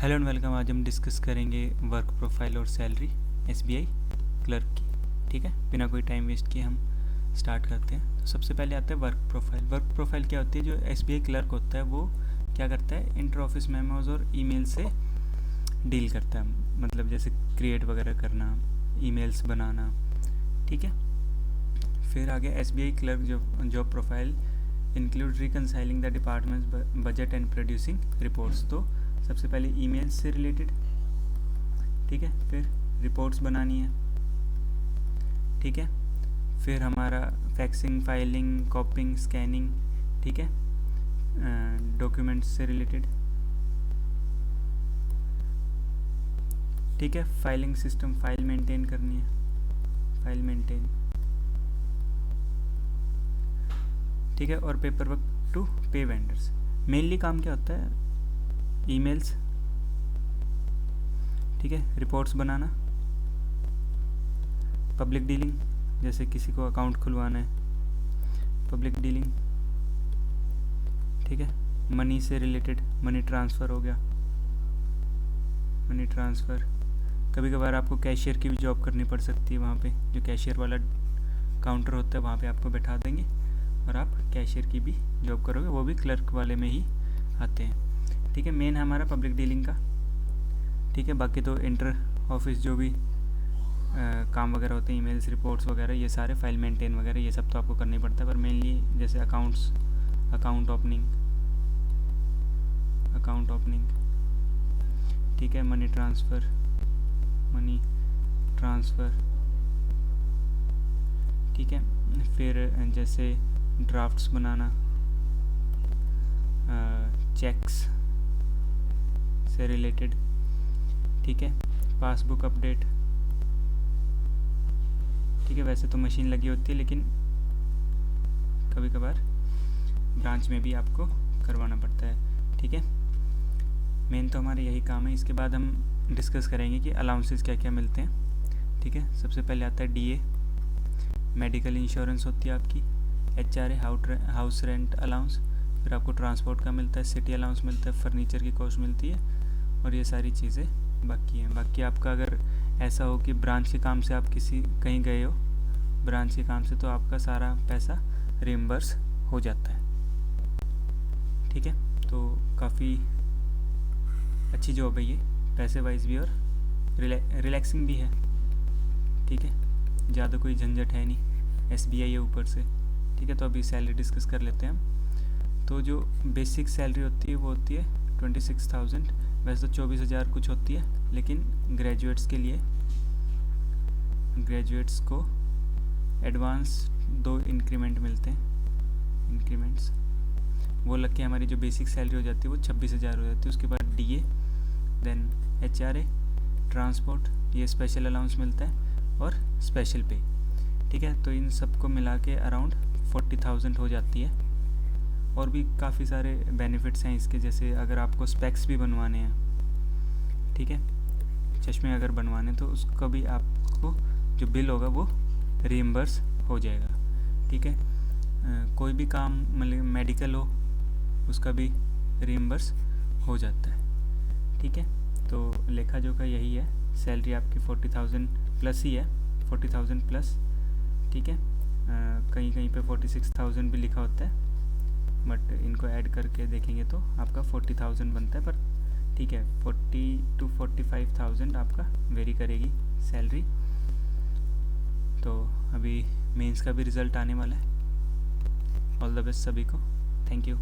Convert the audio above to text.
Hello and welcome. आज हम discuss करेंगे वर्क प्रोफाइल और सैलरी एसबीआई क्लर्क की। ठीक है, बिना कोई टाइम वेस्ट किए हम स्टार्ट करते हैं। तो सबसे पहले आता है वर्क प्रोफाइल। वर्क प्रोफाइल क्या होती है? जो एसबीआई क्लर्क होता है वो क्या करता है, इंटर ऑफिस मेमोज और ईमेल से डील करता है। मतलब जैसे क्रिएट वगैरह करना, ईमेल्स बनाना। ठीक है, फिर आगे SBI clerk job profile include reconciling the departments budget and producing reports. तो सबसे पहले ईमेल्स से रिलेटेड, ठीक है, फिर रिपोर्ट्स बनानी है, ठीक है, फिर हमारा फैक्सिंग, फाइलिंग, कॉपिंग, स्कैनिंग, ठीक है, डॉक्यूमेंट्स से रिलेटेड, ठीक है, फाइलिंग सिस्टम, फाइल मेंटेन करनी है, फाइल मेंटेन, ठीक है, और पेपर वर्क टू पे वेंडर्स। मेनली काम क्या होता है? ईमेल्स, ठीक है, रिपोर्ट्स बनाना, पब्लिक डीलिंग, जैसे किसी को अकाउंट खुलवाना है, पब्लिक डीलिंग, ठीक है, मनी से रिलेटेड, मनी ट्रांसफ़र हो गया, मनी ट्रांसफ़र। कभी कभार आपको कैशियर की भी जॉब करनी पड़ सकती है। वहाँ पे जो कैशियर वाला काउंटर होता है वहाँ पे आपको बैठा देंगे और आप कैशियर की भी जॉब करोगे, वो भी क्लर्क वाले में ही आते हैं। ठीक है, मेन हमारा पब्लिक डीलिंग का, ठीक है। बाकी तो इंटर ऑफिस जो भी काम वगैरह होते हैं, ईमेल्स, रिपोर्ट्स वगैरह, ये सारे फाइल मेंटेन वगैरह, ये सब तो आपको करना ही पड़ता है। पर मेनली जैसे अकाउंट ओपनिंग, ठीक है, मनी ट्रांसफ़र, ठीक है, फिर जैसे ड्राफ्ट्स बनाना, चेक्स से रिलेटेड, ठीक है, पासबुक अपडेट, ठीक है। वैसे तो मशीन लगी होती है लेकिन कभी कभार ब्रांच में भी आपको करवाना पड़ता है, ठीक है। मेन तो हमारे यही काम है। इसके बाद हम डिस्कस करेंगे कि अलाउंसेस क्या क्या मिलते हैं, ठीक है। सबसे पहले आता है डीए, मेडिकल इंश्योरेंस होती है आपकी, एचआरए, हाउस रेंट अलाउंस, फिर आपको ट्रांसपोर्ट का मिलता है, सिटी अलाउंस मिलता है, फर्नीचर की कॉस्ट मिलती है, और ये सारी चीज़ें बाकी हैं। बाकी आपका अगर ऐसा हो कि ब्रांच के काम से आप कहीं गए हो ब्रांच के काम से, तो आपका सारा पैसा रिम्बर्स हो जाता है, ठीक है। तो काफ़ी अच्छी जॉब है ये, पैसे वाइज भी और रिलैक्सिंग भी है, ठीक है। ज़्यादा कोई झंझट है नहीं, एसबीआई है ऊपर से, ठीक है। तो अभी सैलरी डिस्कस कर लेते हैं हम। तो जो बेसिक सैलरी होती है वो होती है 26,000। वैसे तो 24,000 कुछ होती है, लेकिन ग्रेजुएट्स के लिए, ग्रेजुएट्स को एडवांस 2 इंक्रीमेंट मिलते हैं, इंक्रीमेंट्स वो लग के हमारी जो बेसिक सैलरी हो जाती है वो 26,000 हो जाती है। उसके बाद डीए, देन एचआरए, ट्रांसपोर्ट, ये स्पेशल अलाउंस मिलता है, और स्पेशल पे, ठीक है। तो इन सबको मिला के अराउंड 40,000 हो जाती है। और भी काफ़ी सारे बेनिफिट्स हैं इसके, जैसे अगर आपको स्पेक्स भी बनवाने हैं, ठीक है, चश्मे अगर बनवाने, तो उसका भी आपको जो बिल होगा वो रीइम्बर्स हो जाएगा, ठीक है। कोई भी काम मतलब मेडिकल हो उसका भी रीइम्बर्स हो जाता है, ठीक है। तो लेखा जोखा यही है। सैलरी आपकी 40,000 प्लस ही है, 40,000 प्लस, ठीक है। कहीं कहीं पे 46,000 भी लिखा होता है, बट इनको ऐड करके देखेंगे तो आपका 40,000 बनता है। पर ठीक है, 40 to 45,000 आपका वेरी करेगी सैलरी। तो अभी मेंस का भी रिज़ल्ट आने वाला है। ऑल द बेस्ट सभी को, थैंक यू।